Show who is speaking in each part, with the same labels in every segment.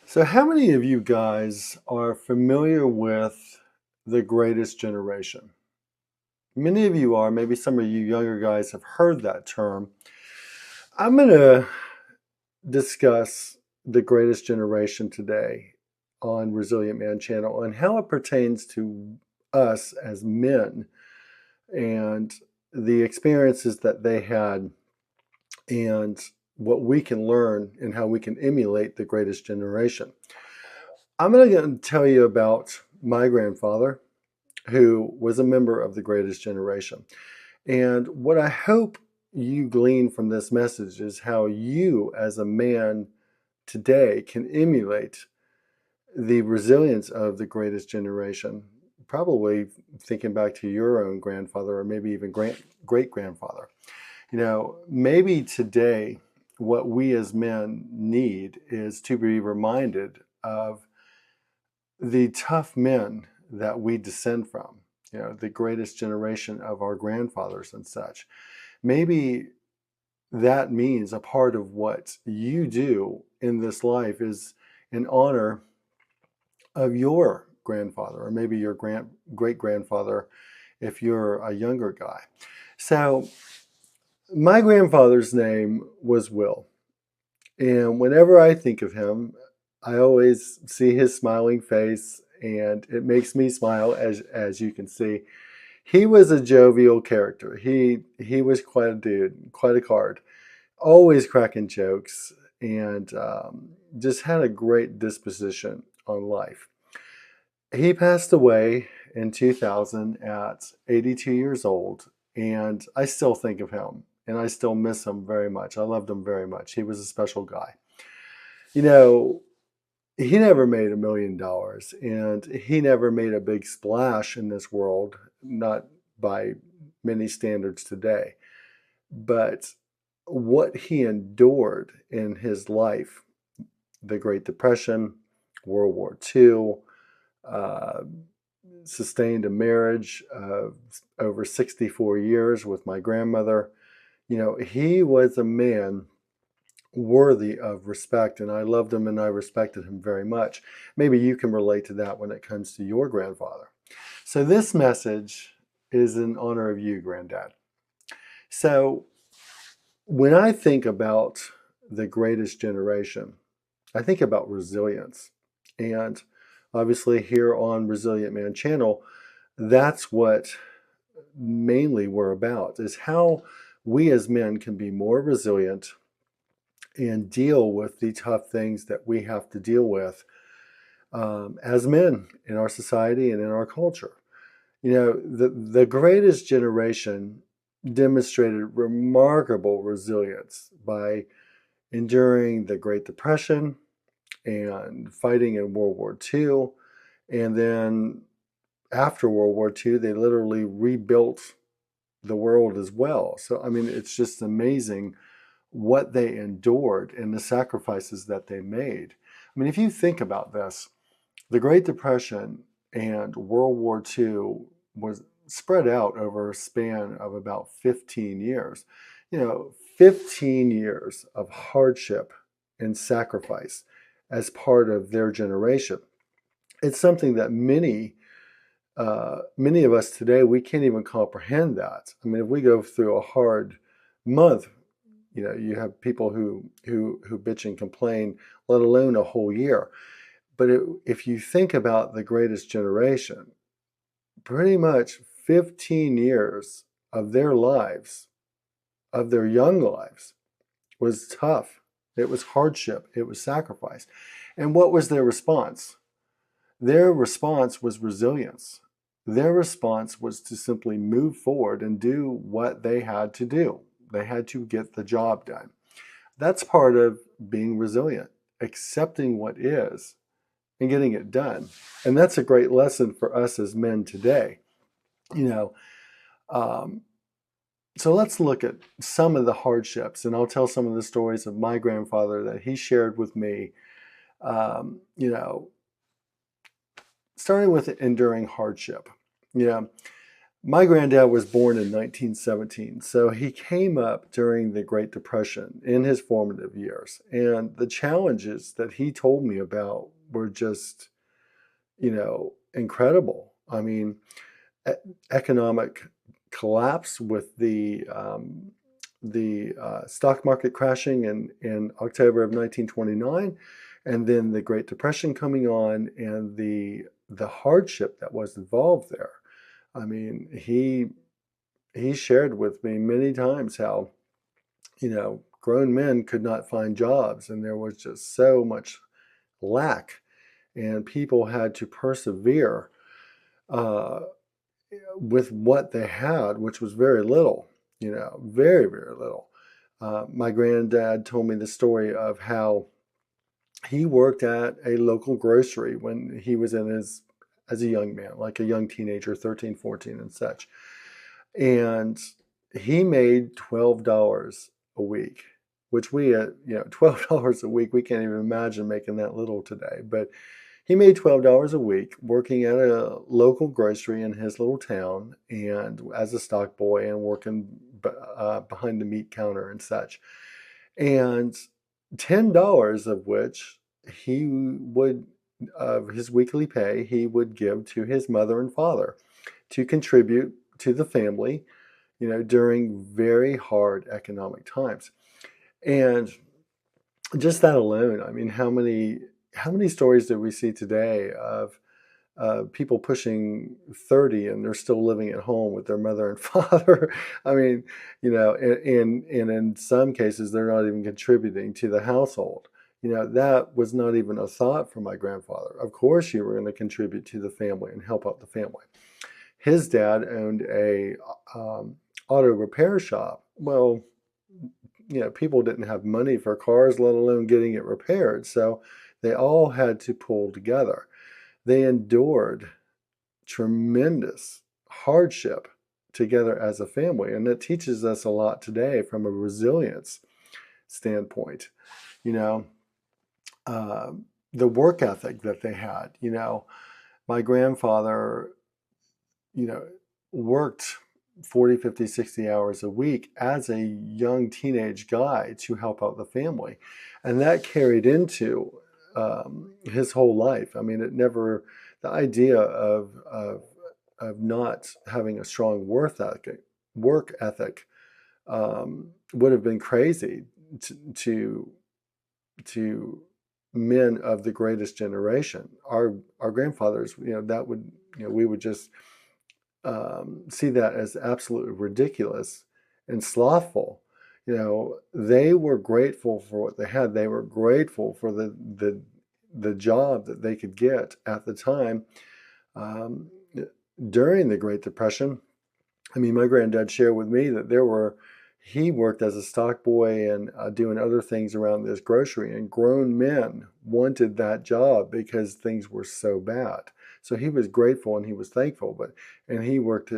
Speaker 1: So, how many of you guys are familiar with the greatest generation? Many of you are. Maybe some of you younger guys have heard that term. I'm going to discuss the greatest generation today on Resilient Man Channel and how it pertains to us as men and the experiences that they had and what we can learn and how we can emulate the greatest generation. I'm going to tell you about my grandfather, who was a member of the greatest generation. And what I hope you glean from this message is how you, as a man today, can emulate the resilience of the greatest generation. Probably thinking back to your own grandfather or maybe even great grandfather. Maybe today what we as men need is to be reminded of the tough men that we descend from, the greatest generation of our grandfathers and such. Maybe that means a part of what you do in this life is in honor of your grandfather, or maybe your great grandfather if you're a younger guy. So, my grandfather's name was Will. And whenever I think of him, I always see his smiling face, and it makes me smile, as you can see. He was a jovial character. He was quite a dude, quite a card, always cracking jokes, and just had a great disposition on life. He passed away in 2000 at 82 years old, and I still think of him, and I still miss him very much. I loved him very much. He was a special guy. You know, he never made $1 million, and he never made a big splash in this world, not by many standards today. But what he endured in his life, the Great Depression, World War II, uh, sustained a marriage of over 64 years with my grandmother. He was a man worthy of respect, and I loved him and I respected him very much. Maybe you can relate to that when it comes to your grandfather. So this message is in honor of you, Granddad. So when I think about the greatest generation, I think about resilience. And obviously here on Resilient Man Channel, that's what mainly we're about, is how we as men can be more resilient and deal with the tough things that we have to deal with as men in our society and in our culture. The greatest generation demonstrated remarkable resilience by enduring the Great Depression and fighting in World War II. And then after World War II, they literally rebuilt the world as well. So, I mean, it's just amazing what they endured and the sacrifices that they made. I mean, if you think about this, the Great Depression and World War II was spread out over a span of about 15 years. 15 years of hardship and sacrifice as part of their generation. It's something that many of us today, we can't even comprehend that. I mean, if we go through a hard month, you have people who bitch and complain, let alone a whole year. But if you think about the greatest generation, pretty much 15 years of their lives, of their young lives, was tough. It was hardship. It was sacrifice. And what was their response? Their response was resilience. Their response was to simply move forward and do what they had to do. They had to get the job done. That's part of being resilient, accepting what is and getting it done. And that's a great lesson for us as men today. You know, um, so let's look at some of the hardships, and I'll tell some of the stories of my grandfather that he shared with me. Um, you know, Starting with enduring hardship. You know, My granddad was born in 1917, so he came up during the Great Depression in his formative years. And the challenges that he told me about were just, incredible. I mean, e- economic collapse with the stock market crashing in October of 1929, and then the Great Depression coming on, and the hardship that was involved there. I mean, he shared with me many times how, grown men could not find jobs, and there was just so much lack, and people had to persevere uh, with what they had, which was very little, very, very little. My granddad told me the story of how he worked at a local grocery when he was as a young man, like a young teenager, 13, 14, and such. And he made $12 a week, which $12 a week, we can't even imagine making that little today. But he made $12 a week working at a local grocery in his little town and as a stock boy and working behind the meat counter and such. And $10 of which he would, of his weekly pay, he would give to his mother and father to contribute to the family, during very hard economic times. And just that alone, I mean, how many stories do we see today of people pushing 30 and they're still living at home with their mother and father? I mean, and in some cases, they're not even contributing to the household. That was not even a thought for my grandfather. Of course, you were going to contribute to the family and help out the family. His dad owned a auto repair shop. Well, people didn't have money for cars, let alone getting it repaired. So they all had to pull together. They endured tremendous hardship together as a family. And it teaches us a lot today from a resilience standpoint. You know, uh, the work ethic that they had. My grandfather, you know, worked 40, 50, 60 hours a week as a young teenage guy to help out the family. And that carried into his whole life. I mean, the idea of not having a strong work ethic would have been crazy to, to men of the greatest generation. Our grandfathers, that would, we would just see that as absolutely ridiculous and slothful. They were grateful for what they had. They were grateful for the job that they could get at the time. Um, During the Great Depression, I mean, my granddad shared with me that he worked as a stock boy and doing other things around this grocery, and grown men wanted that job because things were so bad. So he was grateful and he was thankful, and he worked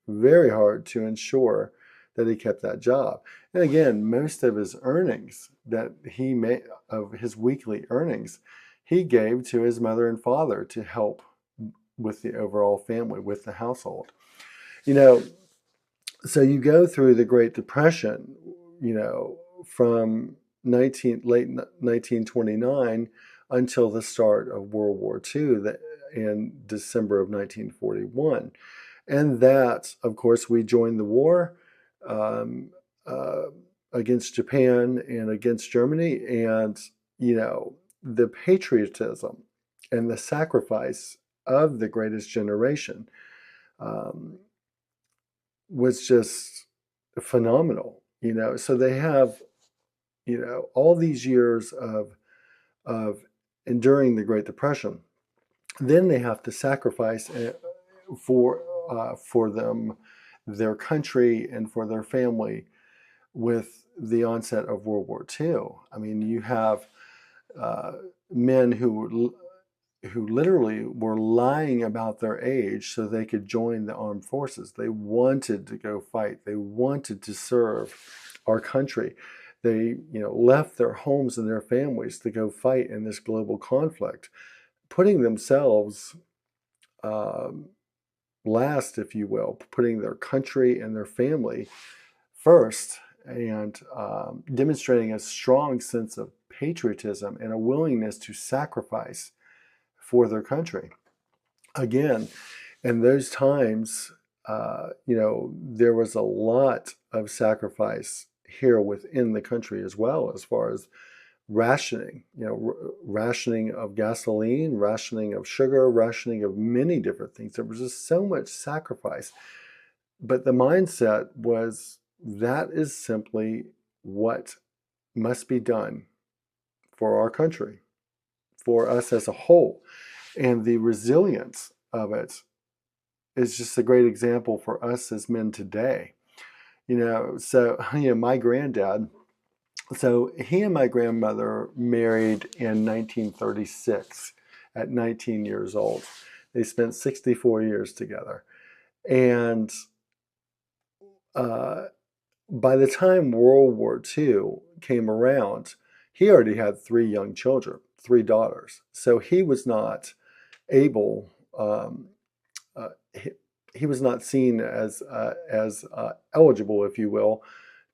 Speaker 1: very hard to ensure that he kept that job. And again, most of his earnings that he made, of his weekly earnings, he gave to his mother and father to help with the overall family, with the household. You know, so you go through the Great Depression, from late 1929 until the start of World War II in December of 1941. And that, of course, we joined the war um, uh, against Japan and against Germany. And, the patriotism and the sacrifice of the greatest generation um, was just phenomenal. So they have, all these years of enduring the Great Depression. Then they have to sacrifice for their country and for their family with the onset of World War II. I mean, you have uh, men who literally were lying about their age so they could join the armed forces. They wanted to go fight. They wanted to serve our country. They, left their homes and their families to go fight in this global conflict, putting themselves um, last, if you will, putting their country and their family first, and demonstrating a strong sense of patriotism and a willingness to sacrifice for their country. Again, in those times, there was a lot of sacrifice here within the country as well, as far as rationing, rationing of gasoline, rationing of sugar, rationing of many different things. There was just so much sacrifice. But the mindset was that is simply what must be done for our country, for us as a whole. And the resilience of it is just a great example for us as men today. My granddad, so he and my grandmother married in 1936 at 19 years old. They spent 64 years together. And by the time World War II came around, he already had 3 young children, 3 daughters. So he was not able, he was not seen as eligible, if you will,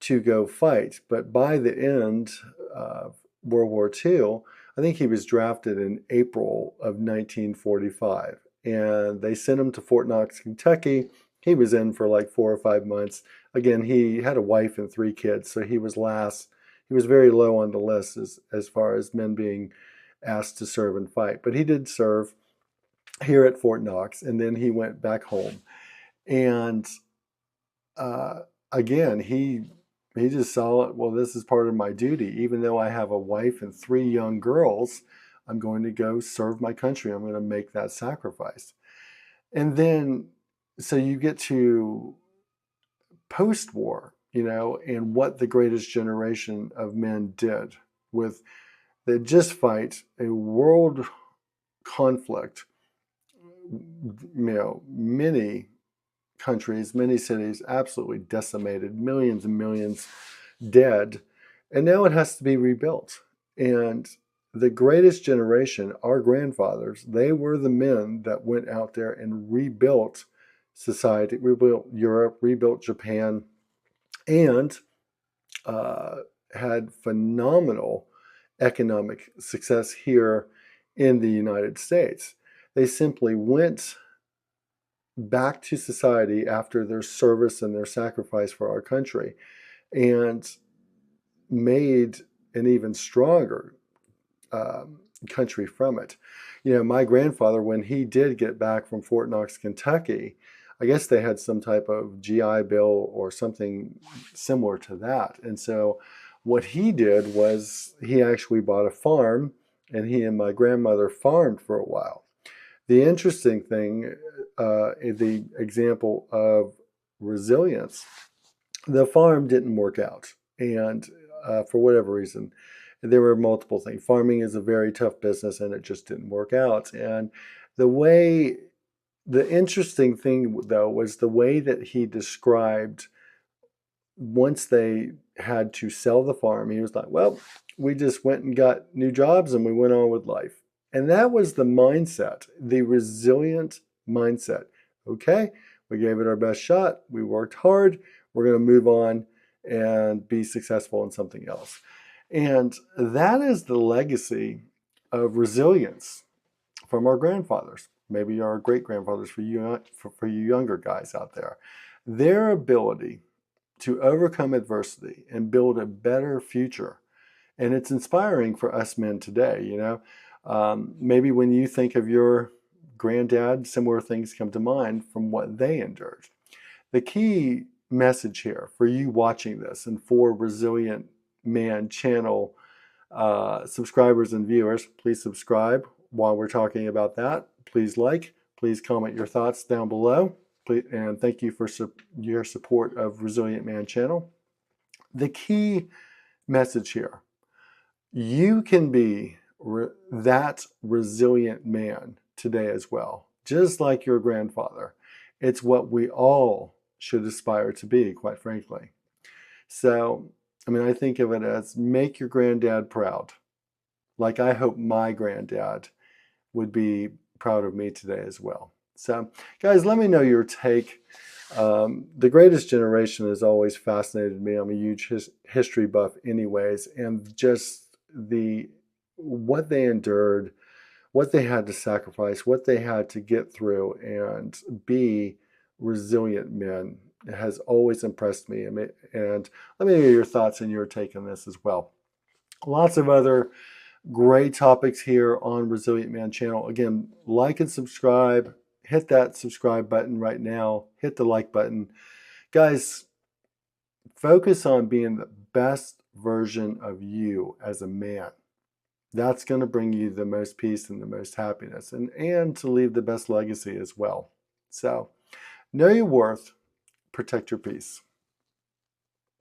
Speaker 1: to go fight. But by the end of World War II, I think he was drafted in April of 1945. And they sent him to Fort Knox, Kentucky. He was in for like 4 or 5 months. Again, he had a wife and 3 kids, so he was last. He was very low on the list as far as men being asked to serve and fight. But he did serve here at Fort Knox, and then he went back home. And again, he just saw it, well, this is part of my duty. Even though I have a wife and 3 young girls, I'm going to go serve my country. I'm going to make that sacrifice. And then, so you get to post-war, and what the greatest generation of men did with, they just fight a world conflict, many countries, many cities absolutely decimated, millions and millions dead, and now it has to be rebuilt. And the greatest generation, our grandfathers, they were the men that went out there and rebuilt society, rebuilt Europe, rebuilt Japan, and had phenomenal economic success here in the United States. They simply went back to society after their service and their sacrifice for our country and made an even stronger country from it. My grandfather, when he did get back from Fort Knox, Kentucky, I guess they had some type of GI Bill or something similar to that. And so what he did was he actually bought a farm, and he and my grandmother farmed for a while. The interesting thing, the example of resilience, the farm didn't work out. And for whatever reason, there were multiple things. Farming is a very tough business, and it just didn't work out. And the interesting thing, though, was the way that he described once they had to sell the farm. He was like, well, we just went and got new jobs and we went on with life. And that was the mindset, the resilient mindset. Okay, we gave it our best shot. We worked hard. We're going to move on and be successful in something else. And that is the legacy of resilience from our grandfathers, maybe our great-grandfathers for you younger guys out there. Their ability to overcome adversity and build a better future. And it's inspiring for us men today, maybe when you think of your granddad, similar things come to mind from what they endured. The key message here for you watching this and for Resilient Man channel subscribers and viewers, please subscribe while we're talking about that. Please like, please comment your thoughts down below. And thank you for your support of Resilient Man channel. The key message here, you can be that resilient man today as well, just like your grandfather. It's what we all should aspire to be, quite frankly. So, I think of it as make your granddad proud. Like I hope my granddad would be proud of me today as well. So, guys, let me know your take. The Greatest Generation has always fascinated me. I'm a huge history buff anyways, and just what they endured, what they had to sacrifice, what they had to get through and be resilient men has always impressed me. And let me know your thoughts and your take on this as well. Lots of other great topics here on Resilient Man channel. Again, like and subscribe. Hit that subscribe button right now. Hit the like button. Guys, focus on being the best version of you as a man. That's going to bring you the most peace and the most happiness, and to leave the best legacy as well. So, know your worth, protect your peace.